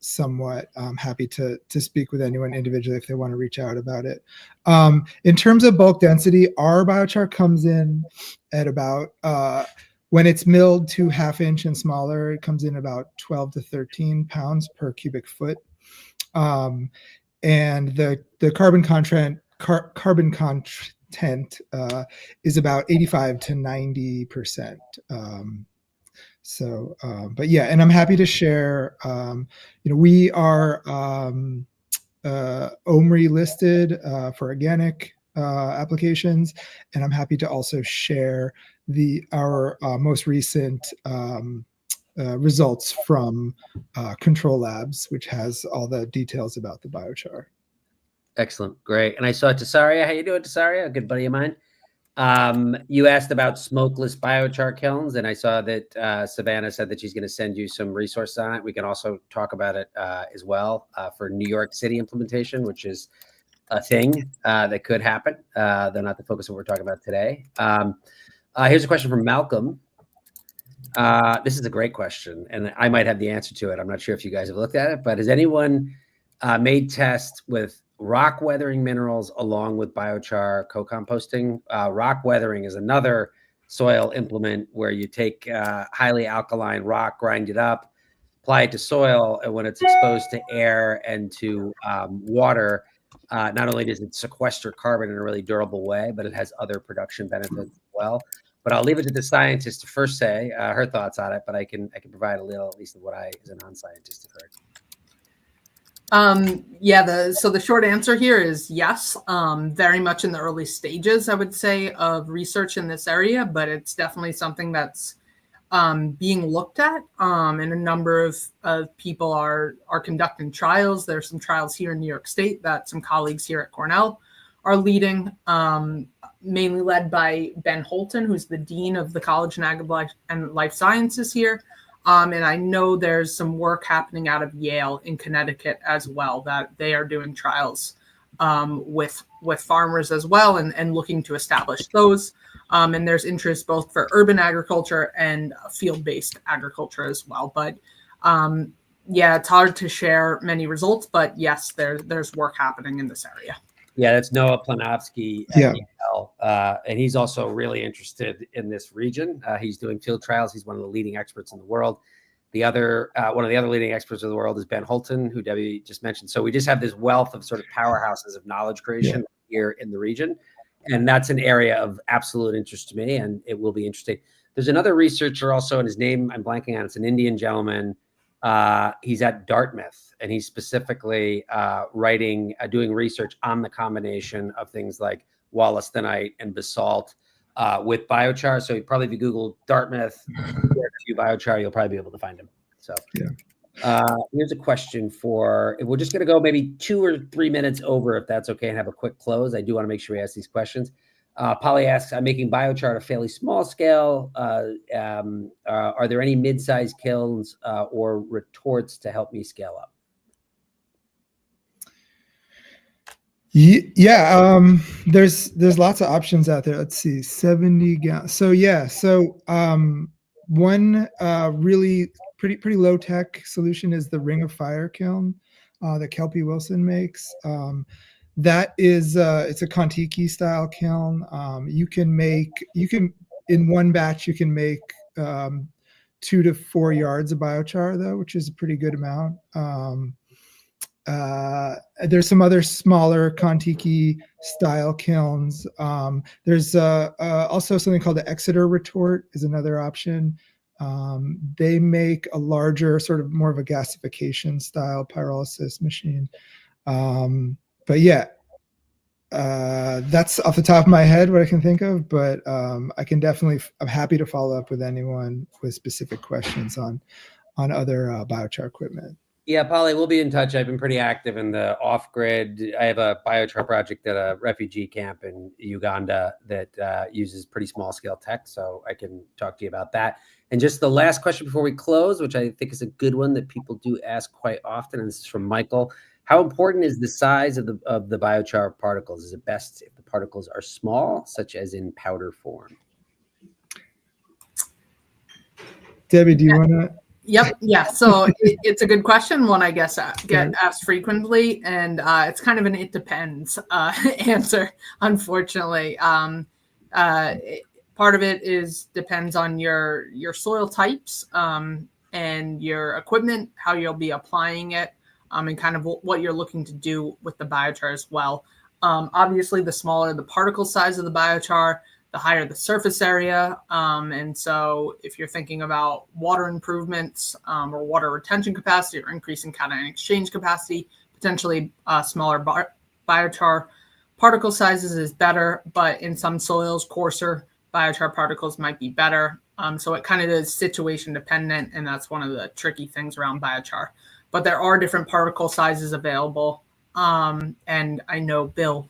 somewhat. I'm happy to speak with anyone individually if they want to reach out about it. In terms of bulk density, our biochar comes in at about, when it's milled to 1/2 inch and smaller, it comes in about 12 to 13 pounds per cubic foot. And the carbon content is about 85 to 90%. But yeah, and I'm happy to share, we are OMRI listed for organic applications, and I'm happy to also share our most recent results from Control Labs, which has all the details about the biochar. Excellent. Great. And I saw Tesaria. How you doing, Tesaria? A good buddy of mine. You asked about smokeless biochar kilns, and I saw that Savannah said that she's going to send you some resources on it. We can also talk about it as well for New York City implementation, which is a thing that could happen. They're not the focus of what we're talking about today. Here's a question from Malcolm. This is a great question, and I might have the answer to it. I'm not sure if you guys have looked at it, but has anyone made tests with rock weathering minerals along with biochar co-composting? Rock weathering is another soil implement where you take highly alkaline rock, grind it up, apply it to soil, and when it's exposed to air and to water, not only does it sequester carbon in a really durable way, but it has other production benefits as well. But I'll leave it to the scientist to first say her thoughts on it, but I can provide a little, at least of what I, as a non-scientist, have heard. So the short answer here is yes, very much in the early stages, I would say, of research in this area, but it's definitely something that's being looked at, and a number of people are conducting trials. There's some trials here in New York State that some colleagues here at Cornell are leading, mainly led by Ben Holton, who's the Dean of the College of Ag and Life Sciences here. And I know there's some work happening out of Yale in Connecticut as well, that they are doing trials with farmers as well, and looking to establish those. And there's interest both for urban agriculture and field-based agriculture as well. But it's hard to share many results, but yes, there's work happening in this area. Yeah, that's Noah Planovsky at Yale, and he's also really interested in this region. He's doing field trials. He's one of the leading experts in the world. The other one of the other leading experts in the world is Ben Holton, who Debbie just mentioned. So we just have this wealth of sort of powerhouses of knowledge creation here in the region, and that's an area of absolute interest to me, and it will be interesting. There's another researcher also, and his name I'm blanking on. It's an Indian gentleman. He's at Dartmouth, and he's specifically doing research on the combination of things like wollastonite and basalt with biochar. So probably if you Google Dartmouth biochar, you'll probably be able to find him. So here's a question we're just going to go maybe 2 or 3 minutes over, if that's okay, and have a quick close. I do want to make sure we ask these questions. Polly asks, I'm making biochar at a fairly small scale. Are there any mid-sized kilns or retorts to help me scale up? There's lots of options out there. Let's see, 70 gallons. So one really pretty low tech solution is the Ring of Fire kiln that Kelpie Wilson makes. That is it's a Kontiki style kiln. You can in one batch you can make 2 to 4 yards of biochar though, which is a pretty good amount. There's some other smaller Kontiki style kilns. There's also something called the Exeter retort is another option. They make a larger, sort of more of a gasification style pyrolysis machine. But that's off the top of my head what I can think of, but I'm happy to follow up with anyone with specific questions on other biochar equipment. Yeah, Polly, we'll be in touch. I've been pretty active in the off-grid. I have a biochar project at a refugee camp in Uganda that uses pretty small-scale tech, so I can talk to you about that. And just the last question before we close, which I think is a good one that people do ask quite often, and this is from Michael. How important is the size of the biochar particles? Is it best if the particles are small, such as in powder form? Debbie, do you want to? Yep. Yeah. So it's a good question. One I guess get asked frequently, and it's kind of an "it depends" answer. Unfortunately, part of it depends on your soil types and your equipment, how you'll be applying it, and kind of what you're looking to do with the biochar as well. Obviously, the smaller the particle size of the biochar, the higher the surface area. And so if you're thinking about water improvements or water retention capacity or increasing cation exchange capacity, potentially smaller biochar particle sizes is better, but in some soils, coarser biochar particles might be better. So it kind of is situation dependent, and that's one of the tricky things around biochar. But there are different particle sizes available. And I know Bill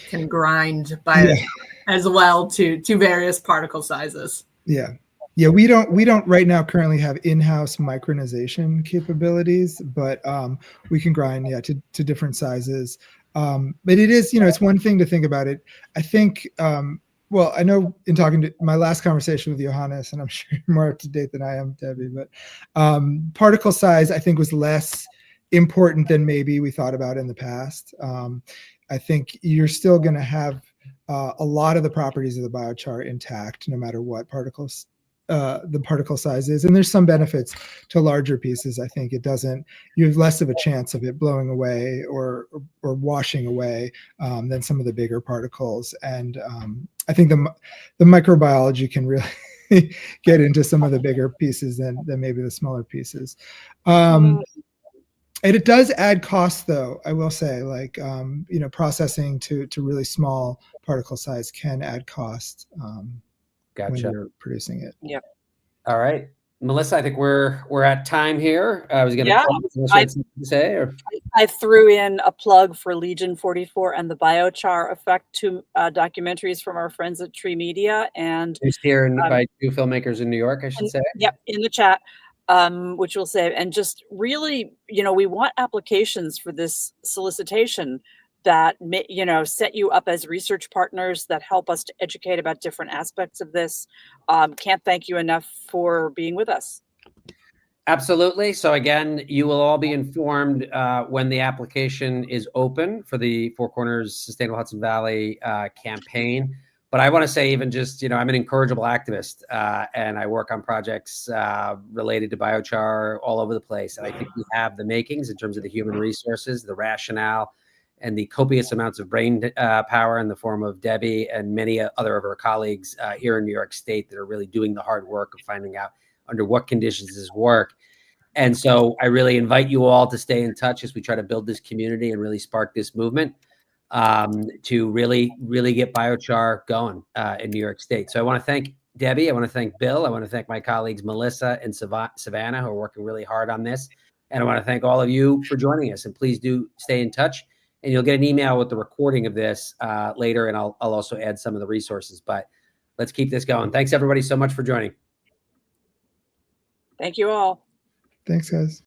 can grind biochar as well to various particle sizes. Yeah. We don't right now currently have in-house micronization capabilities, but we can grind to different sizes. But it is, it's one thing to think about it. I think, well, I know in talking to my last conversation with Johannes, and I'm sure you're more up to date than I am, Debbie, but particle size I think was less important than maybe we thought about in the past. I think you're still going to have a lot of the properties of the biochar intact, no matter what the particle size is. And there's some benefits to larger pieces. I think you have less of a chance of it blowing away or washing away than some of the bigger particles. And I think the microbiology can really get into some of the bigger pieces than maybe the smaller pieces. And it does add costs, though, I will say, like, processing to really small particle size can add cost when you're producing it. Yep. All right. Melissa, I think we're at time here. I was going to say, or I threw in a plug for Legion 44 and the Biochar Effect, two documentaries from our friends at Tree Media, and here by two filmmakers in New York, I should say. Yep, in the chat. Which we'll save. And just really, we want applications for this solicitation that, set you up as research partners that help us to educate about different aspects of this. Can't thank you enough for being with us. Absolutely. So again, you will all be informed when the application is open for the Four Corners Sustainable Hudson Valley campaign. But I want to say, even just, I'm an incorrigible activist, and I work on projects related to biochar all over the place. And I think we have the makings in terms of the human resources, the rationale, and the copious amounts of brain power in the form of Debbie and many other of her colleagues here in New York State that are really doing the hard work of finding out under what conditions this work. And so I really invite you all to stay in touch as we try to build this community and really spark this movement to really, really get biochar going in New York State. So I want to thank Debbie. I want to thank Bill. I want to thank my colleagues, Melissa and Savannah, who are working really hard on this. And I want to thank all of you for joining us. And please do stay in touch. And you'll get an email with the recording of this later. And I'll also add some of the resources. But let's keep this going. Thanks, everybody, so much for joining. Thank you all. Thanks, guys.